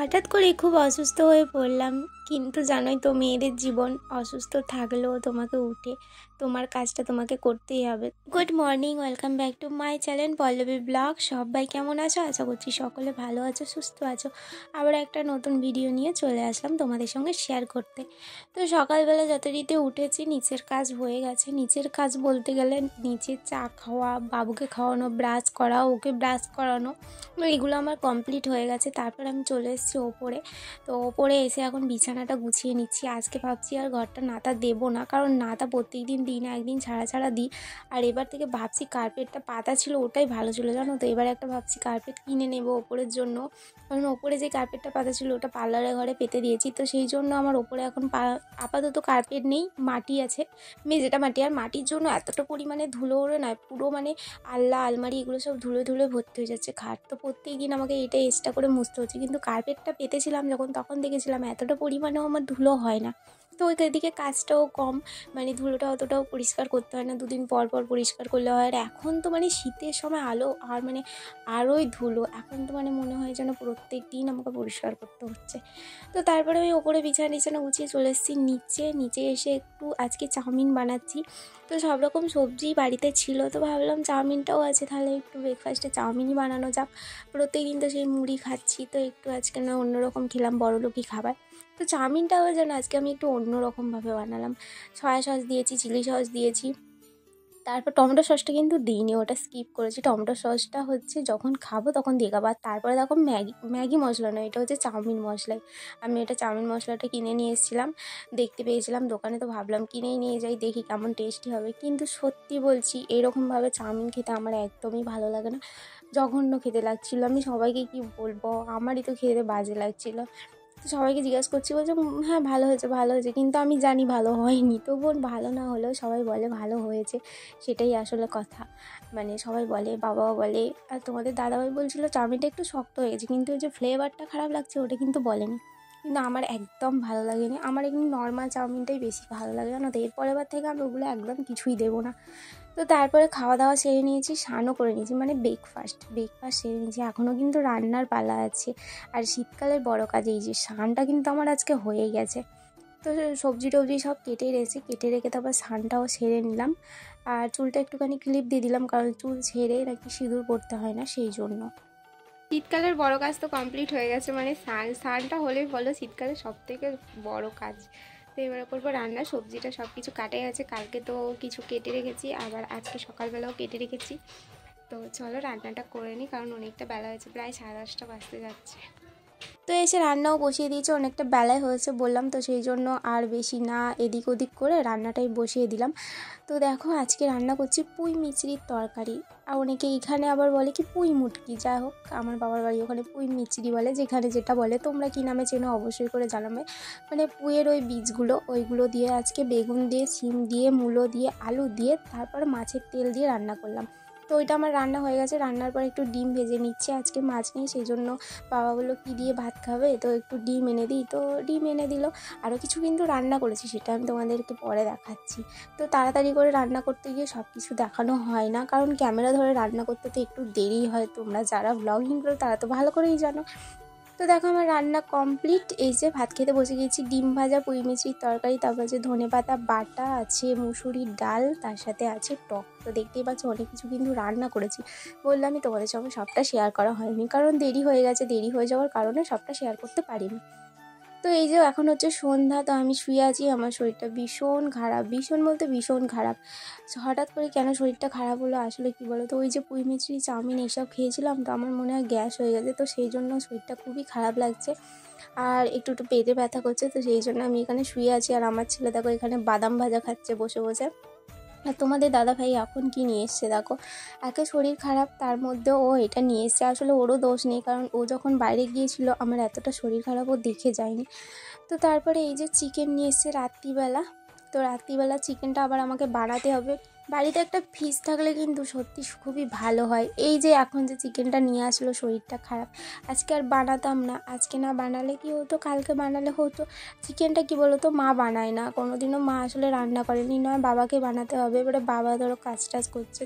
হঠাৎ করে খুব অসুস্থ হয়ে পড়লাম। কিন্তু জানোই তো মেয়েদের জীবন, অসুস্থ থাকলেও তোমাকে উঠে তোমার কাজটা তোমাকে করতেই হবে। Good morning, welcome back to my channel Pallavi blog. সবাই কেমন আছো? আশা করছি সকলে ভালো আছো, সুস্থ আছো। আবার একটা নতুন ভিডিও নিয়ে চলে আসলাম তোমাদের সঙ্গে শেয়ার করতে। তো সকালবেলা যথারীতি উঠেছি, নিচের কাজ হয়ে গেছে। নিচের কাজ বলতে গেলে নিচের চা খাওয়া, বাবুকে খাওয়ানো, ব্রাশ করা, ওকে ব্রাশ করানো, এগুলো আমার কমপ্লিট হয়ে গেছে। তারপর আমি চলে এসেছি ওপরে। তো ওপরে এসে এখন বিছানাটা গুছিয়ে নিচ্ছি। আজকে ভাবছি আর ঘরটা নাতা দেবো না, কারণ নাতা প্রত্যেক দিন একদিন ছাড়া ছাড়া দিই। আর এবার থেকে ভাবছি কার্পেটটা পাতা ছিল ওটাই ভালো ছিল, জানো তো। এবার একটা ভাবছি কার্পেট কিনে নেবো ওপরের জন্য, কারণ ওপরে যে কার্পেটটা পাতা ছিল ওটা পার্লারের ঘরে পেতে দিয়েছি। তো সেই জন্য আমার ওপরে এখন আপাতত কার্পেট নেই, মাটি আছে, মেঝেটা মাটি। আর মাটির জন্য এতটা পরিমাণে ধুলো ওড়ে না, পুরো মানে আলনা আলমারি এগুলো সব ধুলো ধুলো ভর্তি হয়ে যাচ্ছে। খাট তো প্রত্যেক দিন আমাকে এটা এক্সট্রা করে মুছতে হচ্ছে, কিন্তু কার্পেটটা পেতেছিলাম যখন তখন দেখেছিলাম এতটা পরিমাণেও আমার ধুলো হয় না। তো ওইদিকে কাজটাও কম, মানে ধুলোটা অতটাও পরিষ্কার করতে হয় না, দুদিন পর পর পরিষ্কার করলে হয়। আর এখন তো মানে শীতের সময় আলো আর মানে আরোই ধুলো, এখন তো মানে মনে হয় যেন প্রত্যেক দিন আমাকে পরিষ্কার করতে হচ্ছে। তো তারপরে আমি ওপরে বিছানা গুছিয়ে চলে এসেছি নিচে এসে একটু আজকে চাউমিন বানাচ্ছি। তো সব রকম সবজি বাড়িতে ছিল, তো ভাবলাম চাউমিনটাও আছে, তাহলে একটু ব্রেকফাস্টে চাউমিনই বানানো যাক। প্রত্যেকদিন তো সেই মুড়ি খাচ্ছি, তো একটু আজকে না অন্যরকম খেলাম, বড়লোকি খাবার। তো চাউমিনটাও যেন আজকে আমি একটু অন্যরকমভাবে বানালাম। সয়া সস দিয়েছি, চিলি সস দিয়েছি, তারপর টমেটো সসটা কিন্তু দিইনি, ওটা স্কিপ করেছি। টমেটো সসটা হচ্ছে যখন খাবো তখন দিয়ে খাবো। আর তারপরে দেখো ম্যাগি মশলা নয়, এটা হচ্ছে চাউমিন মশলাই। আমি এটা চাউমিন মশলাটা কিনে নিয়ে এসেছিলাম, দেখতে পেয়েছিলাম দোকানে, তো ভাবলাম কিনেই নিয়ে যাই, দেখি কেমন টেস্টি হবে। কিন্তু সত্যি বলছি এরকমভাবে চাউমিন খেতে আমার একদমই ভালো লাগে না, জঘন্য খেতে লাগছিলো। আমি সবাইকে কি বলবো, আমারই তো খেতে বাজে লাগছিলো। তো সবাইকে জিজ্ঞাসা করছি, বলছে হ্যাঁ ভালো হয়েছে, কিন্তু আমি জানি ভালো হয়নি। তবুও ভালো না হলেও সবাই বলে ভালো হয়েছে, সেটাই আসলে কথা। মানে সবাই বলে, বাবাও বলে। আর তোমাদের দাদাভাই বলছিল চাউমিনটা একটু শক্ত হয়ে গেছে, কিন্তু ওই যে ফ্লেভারটা খারাপ লাগছে ওটা কিন্তু বলেনি। কিন্তু আমার একদম ভালো লাগেনি, আমার এমনি নর্মাল চাউমিনটাই বেশি ভালো লাগে, জানো তো। এরপরের বার থেকে আমি ওগুলো একদম কিছুই দেবো না। তো তারপরে খাওয়া দাওয়া সেরে নিয়েছি, স্নানও করে নিয়েছি, মানে ব্রেকফাস্ট সেরে নিয়েছি। এখনও কিন্তু রান্নার পালা আছে। আর শীতকালের বড় কাজ এই যে স্নানটা কিন্তু আমার আজকে হয়ে গেছে। তো সবজি টবজি সব কেটে রেখে তারপর স্নানটাও সেরে নিলাম। আর চুলটা একটুখানি ক্লিপ দিয়ে দিলাম, কারণ চুল ছেড়ে নাকি সিঁদুর পড়তে হয় না, সেই জন্য। শীতকালের বড় কাজ তো কমপ্লিট হয়ে গেছে, মানে স্নানটা হলেই বলো শীতকালের সব থেকে বড় কাজ। তো এবারে করবো রান্না। সবজিটা সব কিছু কাটে গেছে, কালকে তো কিছু কেটে রেখেছি, আবার আজকে সকালবেলাও কেটে রেখেছি। তো চলো রান্নাটা করে নিই, কারণ অনেকটা বেলা হয়েছে, প্রায় 10:30 বাজতে যাচ্ছে। তো এসে রান্নাও বসিয়ে দিয়েছে, অনেকটা বেলায় হয়েছে বললাম তো, সেই জন্য আর বেশি না এদিক ওদিক করে রান্নাটাই বসিয়ে দিলাম। তো দেখো আজকে রান্না করছি পুঁই মিচড়ির তরকারি। আর অনেকে এখানে আবার বলে কি পুঁই মুটকি, যাই হোক আমার বাবার বাড়ি ওখানে পুঁই মিচড়ি বলে, যেখানে যেটা বলে। তোমরা কী নামে চেনো অবশ্যই করে জানাবে। মানে পুঁইয়ের ওই বীজগুলো, ওইগুলো দিয়ে আজকে বেগুন দিয়ে, শিম দিয়ে, মূলো দিয়ে, আলু দিয়ে, তারপর মাছের তেল দিয়ে রান্না করলাম। তো ওইটা আমার রান্না হয়ে গেছে। রান্নার পর একটু ডিম ভেজে নিচ্ছে, আজকে মাছ নেই, সেই জন্য বাবা বললো কী দিয়ে ভাত খাবে, তো একটু ডিম এনে দিই, তো ডিম এনে দিল। আরও কিছু কিন্তু রান্না করেছি, সেটা আমি তোমাদেরকে পরে দেখাচ্ছি। তো তাড়াতাড়ি করে রান্না করতে গিয়ে সব কিছু দেখানো হয় না, কারণ ক্যামেরা ধরে রান্না করতে তো একটু দেরি হয়। তোমরা যারা ব্লগিং করো তারা তো ভালো করেই জানো। তো দেখো আমার রান্না কমপ্লিট। এই যে ভাত খেতে বসে গেছি, ডিম ভাজা, পুঁই মিচড়ির তরকারি, তারপর যে ধনেপাতা বাটা আছে, মুসুরির ডাল, তার সাথে আছে টক। তো দেখতেই পাচ্ছ অনেক কিছু কিন্তু রান্না করেছি। বললামই তোমাদের সঙ্গে সবটা শেয়ার করা হয়নি, কারণ দেরি হয়ে গেছে, দেরি হয়ে যাওয়ার কারণে সবটা শেয়ার করতে পারিনি। তো এই যে এখন হচ্ছে সন্ধ্যা, তো আমি শুয়ে আছি, আমার শরীরটা ভীষণ খারাপ, ভীষণ বলতে ভীষণ খারাপ। হঠাৎ করে কেন শরীরটা খারাপ হলো আসলে কি বলো তো, ওই যে পুঁই মিচড়ি, চাউমিন এইসব খেয়েছিলাম, তো আমার মনে হয় গ্যাস হয়ে গেছে, তো সেই জন্য শরীরটা খুবই খারাপ লাগছে। আর একটু পেটে ব্যথা করছে, তো সেই জন্য আমি এখানে শুয়ে আছি। আর আমার ছেলে দেখো এখানে বাদাম ভাজা খাচ্ছে বসে বসে। আর তোমাদের দাদাভাই এখন কি নিয়ে এসছে দেখো, একে শরীর খারাপ, তার মধ্যেও ও এটা নিয়ে এসছে। আসলে ওরও দোষ নেই, কারণ ও যখন বাইরে গিয়েছিল আমার এতটা শরীর খারাপ ও দেখে যায়নি। তো তারপরে এই যে চিকেন নিয়ে এসছে রাত্রিবেলা। তো রাত্রিবেলা চিকেনটা আবার আমাকে বানাতে হবে। বাড়িতে একটা ফিশ থাকলে কিন্তু সত্যি খুবই ভালো হয়। এই যে এখন যে চিকেনটা নিয়ে আসলো, শরীরটা খারাপ, আজকে আর বানাতাম না। আজকে না বানালে কি হতো, কালকে বানালে হতো। চিকেনটা কি বলো তো, মা বানায় না কোনোদিনও, মা আসলে রান্না করেনি, নয় বাবাকে বানাতে হবে। এবারে বাবা ধরো কাজ টাজ করছে,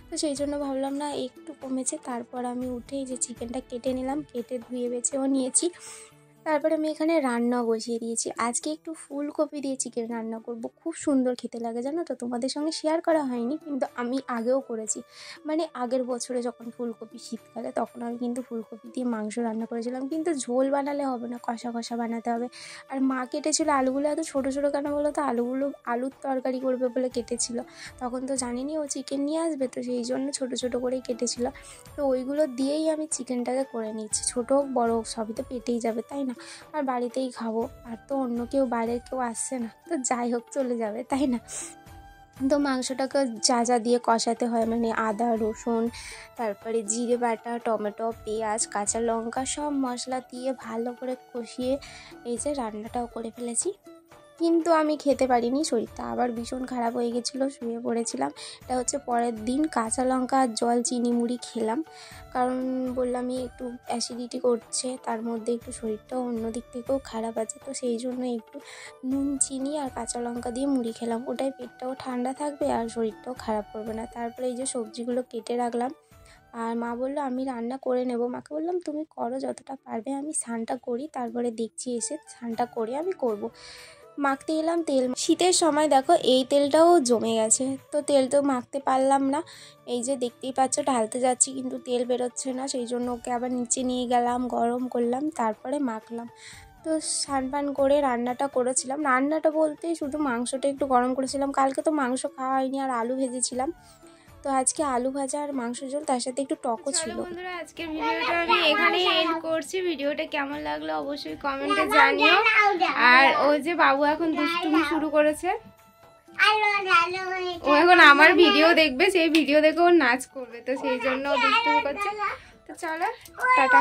তো সেই জন্য ভাবলাম না একটু কমেছে। তারপর আমি উঠে এই যে চিকেনটা কেটে নিলাম, কেটে ধুয়ে বেছেও নিয়েছি। তারপরে আমি এখানে রান্না বসিয়ে দিয়েছি। আজকে একটু ফুলকপি দিয়ে চিকেন রান্না করব, খুব সুন্দর খেতে লাগে জানো তো। তোমাদের সঙ্গে শেয়ার করা হয়নি, কিন্তু আমি আগেও করেছি, মানে আগের বছরে যখন ফুলকপি শীতকালে তখন আমি কিন্তু ফুলকপি দিয়ে মাংস রান্না করেছিলাম। কিন্তু ঝোল বানালে হবে না, কষা কষা বানাতে হবে। আর মা কেটেছিল আলুগুলো, এত ছোটো ছোটো কেন বলো তো, আলুর তরকারি করবে বলে কেটেছিল। তখন তো জানিনি ও চিকেন নিয়ে আসবে, তো সেই জন্য ছোটো ছোটো করেই কেটেছিল। তো ওইগুলো দিয়েই আমি চিকেনটাকে করে নিচ্ছি। ছোটো হোক বড়ো হোক সবই তো পেটেই যাবে, তাই না? আর বাড়িতেই খাবো, আর তো অন্য কেউ বাইরের কেউ আসছে না, তো যাই হোক চলে যাবে, তাই না? তো মাংসটাকে যা যা দিয়ে কষাতে হয়, মানে আদা রসুন, তারপরে জিরে বাটা, টমেটো, পেঁয়াজ, কাঁচা লঙ্কা, সব মশলা দিয়ে ভালো করে কষিয়ে এই যে রান্নাটাও করে ফেলেছি। কিন্তু আমি খেতে পারিনি, শরীরটা আবার ভীষণ খারাপ হয়ে গেছিলো, শুয়ে পড়েছিলাম। এটা হচ্ছে পরের দিন কাঁচা লঙ্কা আর জল চিনি মুড়ি খেলাম, কারণ বললামই একটু অ্যাসিডিটি করছে, তার মধ্যে একটু শরীরটাও অন্য দিক থেকেও খারাপ আছে, তো সেই জন্য একটু নুন চিনি আর কাঁচা লঙ্কা দিয়ে মুড়ি খেলাম। ওটাই পেটটাও ঠান্ডা থাকবে আর শরীরটাও খারাপ করবে না। তারপরে এই যে সবজিগুলো কেটে রাখলাম, আর মা বললো আমি রান্না করে নেব। মাকে বললাম তুমি করো যতটা পারবে, আমি স্নানটা করি, তারপরে দেখছি এসে স্নানটা করে আমি করব। মাখতে এলাম তেল, শীতের সময় দেখো এই তেলটাও জমে গেছে, তো তেল তো মাখতে পারলাম না। এই যে দেখতেই পাচ্ছ ঢালতে যাচ্ছি কিন্তু তেল বেরোচ্ছে না, সেই জন্য ওকে আবার নিচে নিয়ে গেলাম, গরম করলাম, তারপরে মাখলাম। তো স্নান পান করে রান্নাটা করেছিলাম। রান্নাটা বলতে শুধু মাংসটা একটু গরম করেছিলাম, কালকে তো মাংস খাওয়া হয়নি, আর আলু ভেজেছিলাম। তো আজকে আলু ভাজা আর মাংস ঝোল, তার সাথে একটু টকও ছিল। বন্ধুরা আজকের ভিডিওটা আমি এখানে এন্ড করছি। ভিডিওটা কেমন লাগলো অবশ্যই কমেন্টে জানিও। আর ওই যে বাবু এখন দুষ্টুমি শুরু করেছে, ও এখন আমার ভিডিও দেখবে, সেই ভিডিও দেখে ও নাচ করবে, তো সেই জন্য দুষ্টুমি করছে। তো চলো টাটা।